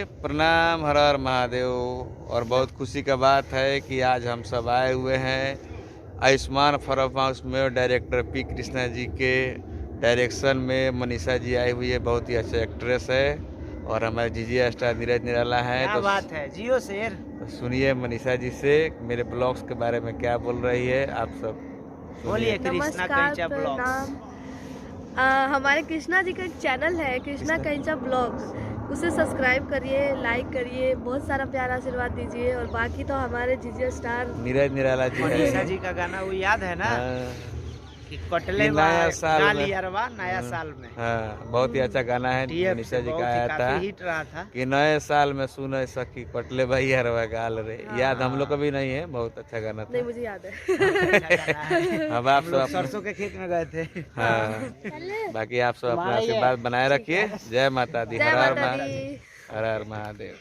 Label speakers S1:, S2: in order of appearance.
S1: प्रणाम, हर हर महादेव। और बहुत खुशी का बात है कि आज हम सब आए हुए हैं आयुष्मान फार्म हाउस में। डायरेक्टर पी कृष्णा जी के डायरेक्शन में मनीषा जी आई हुई है, बहुत ही अच्छे एक्ट्रेस है। और हमारे जीजी स्टार नीरज निराला है।
S2: क्या बात है, जियो शेर।
S1: तो सुनिए मनीषा जी से मेरे ब्लॉग्स के बारे में क्या बोल रही है, आप सब
S2: बोलिए।
S1: सुनिए।
S2: कृष्णा कैंचा ब्लॉग्स।
S3: हमारे कृष्णा जी का एक चैनल है, कृष्णा कैंचा ब्लॉग्स। उसे सब्सक्राइब करिए, लाइक करिए, बहुत सारा प्यार आशीर्वाद दीजिए। और बाकी तो हमारे जीजी स्टार
S1: नीरज निराला जी
S2: मनीषा
S1: है।
S2: जी का गाना वो याद है ना कि कटले
S1: नया साल में
S2: नया साल में।
S1: हाँ, बहुत ही अच्छा गाना है। मनीषा जी का आया था
S2: काफी हिट रहा था
S1: कि नए साल में सुने सखी कटले भाई हरवा गाल रे। याद हम लोग को भी नहीं है, बहुत अच्छा गाना था।
S3: नहीं, मुझे याद है।
S2: अच्छा गाना है।
S1: अब आप
S2: हम लोग
S1: सब
S2: सरसों के खेत में गए थे।
S1: हाँ, बाकी आप सब अपना
S2: तुम्हारा ये
S1: आशीर्वाद बनाए रखिए। जय माता दी,
S3: जय
S1: हर हर
S3: माता दी।
S1: हर हर महादेव।